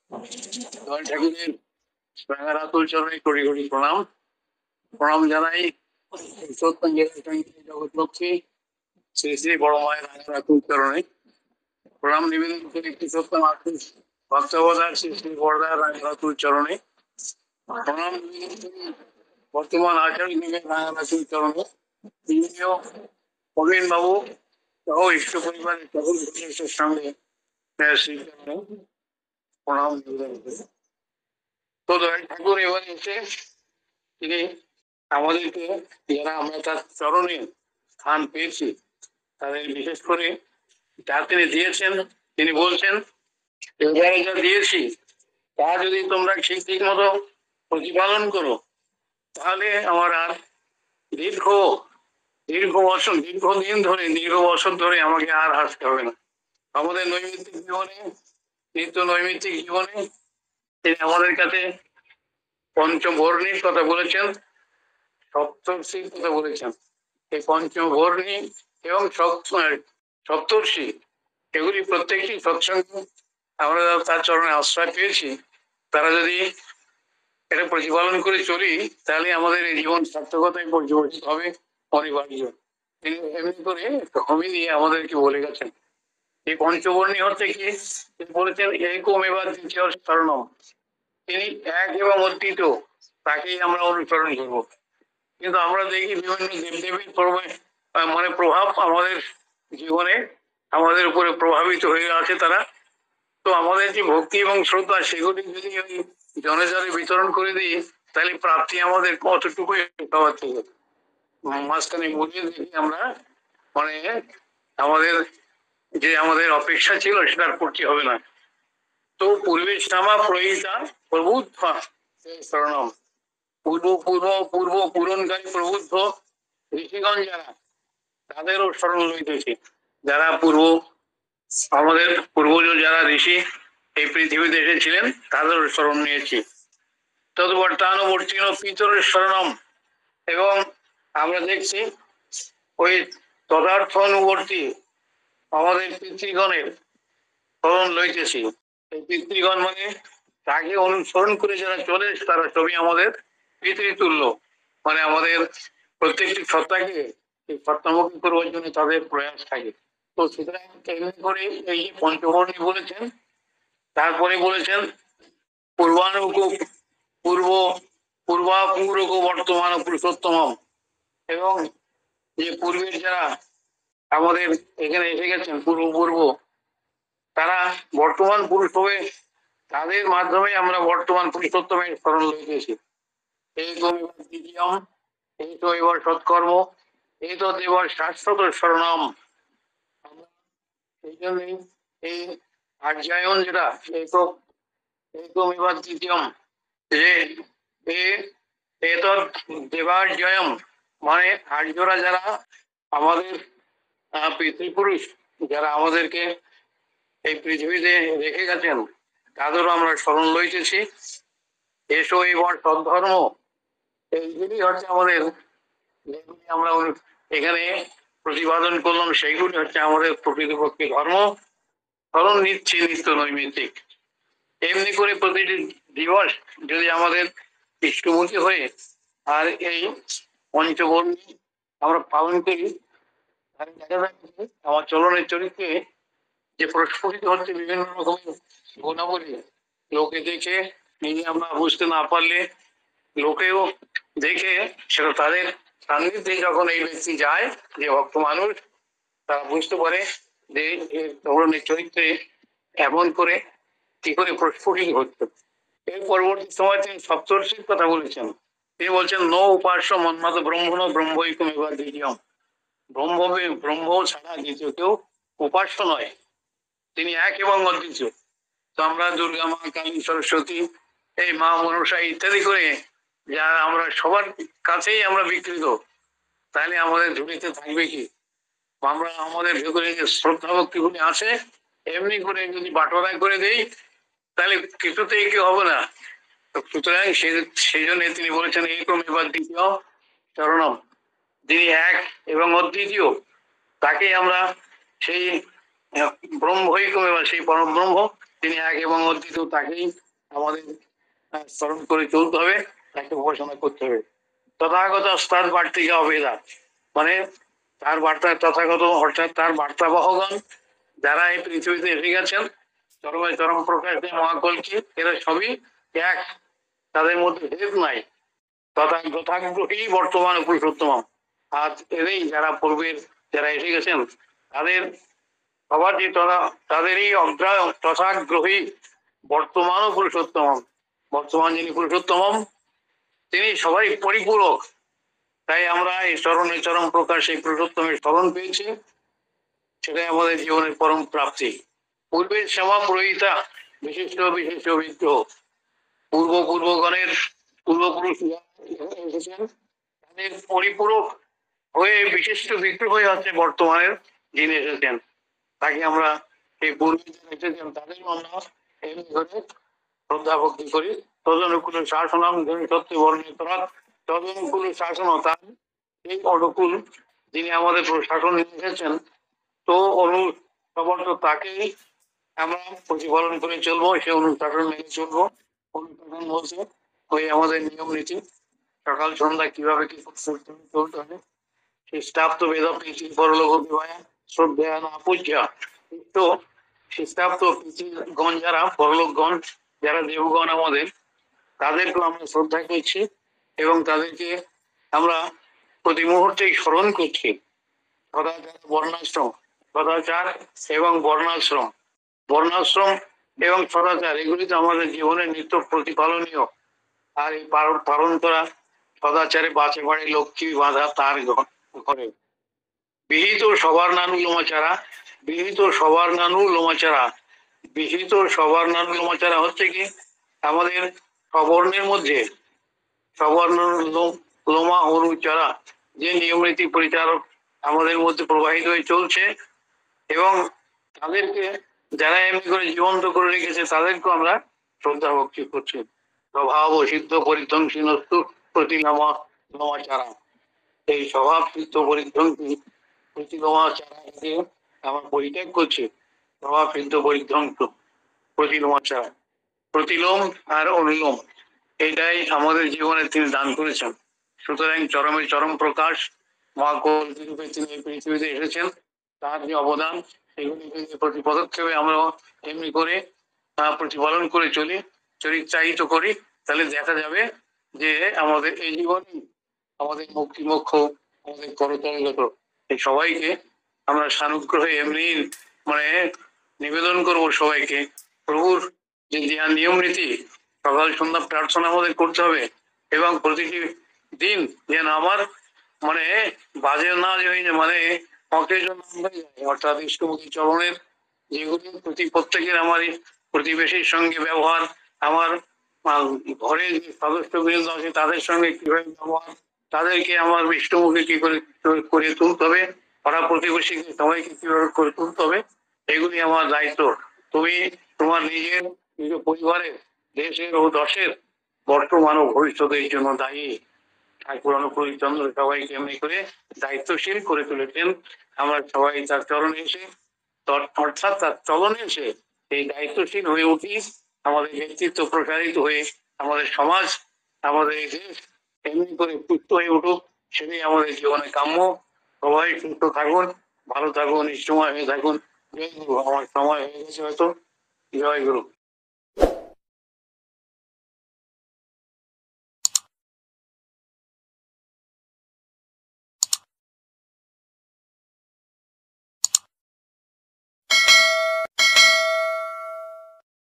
ঠাকুরের রাঙারাতুল চরণে কোটি কোটি প্রণাম। প্রণাম জানাই জগৎলক্ষ্মী শ্রী শ্রী বড় মায়ের রাঙারাতুল চরণে প্রণাম নিবেদন করে একটি সত্যম আশিস ভক্তবদার শ্রী শ্রী বড়দার রাঙারাতুল চরণে প্রণাম নিবেদন করি বর্তমান আচার্য নিবেন রাঙারাতুল চরণে তিনিও প্রবীণ বাবু সহ ইষ্ট পরিবারের সকল সদস্যের সঙ্গে শ্রীচরণে প্রণাম নিবেদন করি। তো দয়াল ঠাকুর এবার এসে তিনি আমাদেরকে যারা আমরা তার চরণে স্থান পেয়েছি তাদের বিশেষ করে যা তিনি দিয়েছেন, তিনি বলছেন এবারে যা দিয়েছি তা যদি তোমরা ঠিক ঠিক মতো প্রতিপালন করো তাহলে আমার আর দীর্ঘ বছর ধরে আমাকে আর হাসতে হবে না। আমাদের নৈমিত্তিক জীবনে, নিত্য নৈমিত্তিক জীবনে তিনি আমাদের কাছে পঞ্চবর্ণীর কথা বলেছেন, সপ্তর্ষির কথা বলেছেন। এই পঞ্চবর্ণী এবং সপ্তর্ষি এগুলি প্রত্যেকটি সৎসঙ্গ আমরা তার চরণে আশ্রয় পেয়েছি, তারা যদি এটা প্রতিপালন করে চলি তাহলে আমাদের এই জীবন সার্থকতায় পর্যবেক্ষিত হবে অনিবার্য। তিনি এমনি করে হমি দিয়ে আমাদেরকে বলে গেছেন। এই পঞ্চবর্ণী হচ্ছে কি তিনি বলেছেন একম এবার দ্বিতীয় শরণম, তিনি এক এবং অদ্বিত, তাকেই আমরা অনুসরণ করব। কিন্তু আমরা দেখি বিভিন্ন দেবদেবীর মানে প্রভাব আমাদের জীবনে আমাদের উপরে প্রভাবিত হয়ে আছে তারা। তো আমাদের যে ভক্তি এবং শ্রদ্ধা সেগুলি যদি ওই জনে জনে বিতরণ করে দিই তাহলে প্রাপ্তি আমাদের কতটুকু পাওয়ার থেকে মাঝখানে মুড়িয়ে দেখি আমরা মানে আমাদের অপেক্ষা ছিল সেটার পূর্তি হবে না। তো পূর্বেশ নামা প্রহিতা প্রবুদ্ধ শরণম, পূরণকারী প্রবুদ্ধ ঋষিগণ যারা তাদেরও স্মরণ লইতেছি। যারা আমাদের পূর্বজ যারা ঋষি এই পৃথিবীতে এসেছিলেন তাদেরও স্মরণ নিয়েছি। তদ্বর্তানুবর্তীন পিতরের শরণম, এবং আমরা দেখছি ওই তদার্থ অনুবর্তী আমাদের পিতৃগণের স্মরণ লইতেছি। এই পিতৃগণ মানে তাকে অনুসরণ করে যারা চলে তারা সবই আমাদের পিতৃতুল্য, মানে আমাদের প্রত্যেকটি সত্তাকে এই সত্তামুখী করবার জন্য তাদের প্রয়াস থাকে। তো সুতরাং এমনি করে এই যে পঞ্চবর্ণী বলেছেন, তারপরে বলেছেন পূর্বাপূরক বর্তমান পুরুষোত্তম, এবং যে পূর্বের যারা আমাদের এখানে এসে গেছেন পূর্ব তারা বর্তমান পুরুষ হবে, তাদের মাধ্যমে আমরা বর্তমান পুরুষোত্তমের স্মরণ লইতেছি। এই তো এবার দ্বিতীয়ম, এই তো এবার সৎকর্ম, এই তো এবার শাশ্বত শরণম। এই জন্যই এই আর্যায়ন যেটা এই তো এবার দ্বিতীয়ম, যে দেবার্জয়ম মানে আর্যরা যারা আমাদের পিতৃপুরুষ যারা আমাদেরকে এই পৃথিবীতে রেখে গেছেন তাদেরও আমরা স্মরণ লইতেছি। এসো এবার সদ্ধর্ম, এইগুলি হচ্ছে আমাদের যেগুলি আমরা এখানে প্রতিপাদন করলাম সেইগুলি হচ্ছে আমাদের প্রকৃতপক্ষে ধর্ম। স্মরণ নিচ্ছে নিত্য নৈমিত্তিক। এমনি করে প্রতিটি দিবস যদি আমাদের ইষ্টমুখী হয়ে আর এই পঞ্চবর্ণী আমরা পালন করি তাহলে দেখা যাচ্ছে আমার চলনের চরিত্রে যে প্রস্ফুটিত হচ্ছে বিভিন্ন রকমের গুণাবলী, লোকে দেখে নিজে আমরা বুঝতে না পারলে লোকেও দেখে সেটা তাদের সান্নিধ্যে যখন এই ব্যক্তি যায় যে ভক্ত মানুষ, তারা বুঝতে পারে যে এই ধরনের চরিত্রে এমন করে কি করে প্রস্ফুটিত হচ্ছে। এর পরবর্তী সময় তিনি সপ্তর্ষির কথা বলেছেন। তিনি বলছেন ন উপাস্য মন্মত ব্রহ্মণ ব্রহ্মৈকম এবার দ্বিতীয়, ব্রহ্ম ছাড়া দ্বিতীয় কেউ উপাস্য নয়, তিনি এক এবং অদ্বিতীয়। তো আমরা দুর্গা মা, কালী, সরস্বতী, এই মা মনসা ইত্যাদি করে যারা আমরা সবার কাছেই আমরা বিকৃত, তাহলে আমাদের ঝুলিতে থাকবে কি? আমরা আমাদের ভেতরে যে শ্রদ্ধা ভক্তিগুলি আছে এমনি করে যদি বাটোয়ারা করে দেই তাহলে কিছুতেই কি হবে না। সুতরাং সেই জন্য তিনি বলেছেন এইরকম এবার দ্বিতীয় চরণম, যিনি এক এবং অদ্বিতীয় তাকে আমরা সেই ব্রহ্মৈকম এবার সেই পরম ব্রহ্ম তিনি এক এবং অদ্বিতীয়, তাকেই আমাদের স্মরণ করে চলতে হবে, তাকে উপাসনা করতে হবে। তথাগত স্তাদ বার্তিকা অবেদা, মানে তার বার্তা তথাগত অর্থাৎ তার বার্তাবহগণ যারা এই পৃথিবীতে এসে গেছেন চরমে চরম প্রকাশ মহাকলকি, এরা সবই এক, তাদের মধ্যে ভেদ নাই। তথাগ্রহী বর্তমান পুরুষোত্তম। আর এরাই যারা পূর্বের যারা এসে গেছেন তাদের সবার যে তাদেরই অগ্রায় তথাগ্রহী বর্তমান পুরুষোত্তম। বর্তমান যিনি পুরুষোত্তম তিনি সবাই পরিপূরক। তাই আমরা এই চরণে চরম প্রকাশ এই পুরুষোত্তমের স্মরণ পেয়েছি, সেটাই আমাদের জীবনের পরম প্রাপ্তি। পূর্বের সেবা পুরোহিতা বিশিষ্ট বিশিষ্ট বিগ্রহ, পূর্বগণের পূর্বপুরুষ এসেছেন তাদের পরিপূরক হয়ে বিশিষ্ট বিগ্রহ হয়ে হচ্ছে বর্তমানের যিনি এসেছেন, তাকে আমরা এই পূর্বে যারা এসেছেন তাদেরও আমরা এমনি করে শ্রদ্ধা ভক্তি করি। তদনুকূল শাসনাম সত্যি বর্ণিত তদনুকূল শাসন, তার এই অনুকূল যিনি আমাদের শাসন এসেছেন, তো অনুসবর্ত তাকেই আমরা প্রতিপালন করে চলবো, সে অনুশাসন মেনে চলবো। অনুশাসন বলছে ওই আমাদের নিয়ম নীতি, সকাল সন্ধ্যা কিভাবে কি চলতে হবে, খ্রিস্টাব্দ বেদ প্রীতি পরলোক বিবাহ শ্রদ্ধা না পূজ্যা। তো খ্রিস্টাব্দ প্রীতিগণ যারা পরলোকগণ যারা দেবগণ আমাদের, তাদেরকে আমরা শ্রদ্ধা করছি এবং তাদেরকে আমরা প্রতি মুহূর্তেই স্মরণ করছি। সদাচার বর্ণাশ্রম, সদাচার এবং বর্ণাশ্রম, বর্ণাশ্রম এবং সদাচার এগুলি তো আমাদের জীবনের নিত্য প্রতিপালনীয়। আর এই পালন করা সদাচারে বাঁচে বাড়ে লক্ষ্মী বাঁধা তার ঘরে। বিহিত সবার নানু লোমাচারা, বিহিত সবার নানু লোমাচারা, বিহিত সবার নানু লোমাচারা হচ্ছে কি আমাদের সবর্ণের মধ্যে সবর্ণ লোমা অনুচারা যে নিয়ম নীতি পরিচালক আমাদের মধ্যে প্রবাহিত হয়ে চলছে, এবং তাদেরকে যারা এমনি করে জীবন্ত করে রেখেছে তাদেরকে আমরা শ্রদ্ধা ভক্তি করছি। স্বভাব ও সিদ্ধ পরিধ্বংসীনস্তু প্রতি লোমাচারা, এই স্বভাব সিদ্ধ পরিধ্বংসী প্রতি লোমাচারাকে আমরা পরিত্যাগ করছি। স্বভাব সিদ্ধ পরিধ্বংস প্রতি লোমাচারা, প্রতিলোম আর অনুলোম এটাই আমাদের জীবনে তিনি দান করেছেন। সুতরাং চরমে চরম প্রকাশ মহাকল্কি রূপে তিনি এই পৃথিবীতে এসেছেন, তার যে অবদান সেগুলিকে প্রতি পদক্ষেপে আমরা এমনি করে প্রতিপালন করে চলি, চরিত্রায়িত করি, তাহলে দেখা যাবে যে আমাদের এই জীবনে আমাদের মুক্তি মোক্ষ আমাদের করতলগত এই সবাইকে আমরা সানুগ্রহে এমনি মানে নিবেদন করব সবাইকে। প্রভুর যে নিয়ম নীতি সকাল সন্ধ্যা প্রার্থনা আমাদের করতে হবে, এবং প্রতিটি দিন যেন আমার মানে বাজে না হয়ে যায়, মানে অকেজ না হয়ে যায়, অর্থাৎ ইষ্টমুখী চরণের যেগুলি প্রত্যেকের আমার প্রতিবেশীর সঙ্গে ব্যবহার, আমার ঘরে যে সদস্য বৃন্দ আছে তাদের সঙ্গে কিভাবে ব্যবহার, তাদেরকে আমার ইষ্টমুখী কি করে তুলতে হবে, পাড়া প্রতিবেশীকে সবাইকে কিভাবে করে তুলতে হবে, এগুলি আমার দায়িত্ব। তুমি তোমার নিজের নিজ পরিবারের দেশের ও দশের বর্তমান ও ভবিষ্যতের জন্য দায়ী। ঠাকুর অনুকূলচন্দ্র সবাইকে এমনি করে দায়িত্বশীল করে তুলেছেন। আমরা সবাই তার চরণে এসে অর্থাৎ তার চলনে এসে এই দায়িত্বশীল হয়ে উঠি, আমাদের ব্যক্তিত্ব প্রসারিত হয়ে আমাদের সমাজ আমাদের দেশ এমনি করে পুষ্ট হয়ে উঠুক, সেটাই আমাদের জীবনে কাম্য। সবাই সুস্থ থাকুন, ভালো থাকুন, নিশ্চময় হয়ে থাকুন। জয় গুরু। আমার সময় হয়ে গেছে হয়তো। জয় গুরু।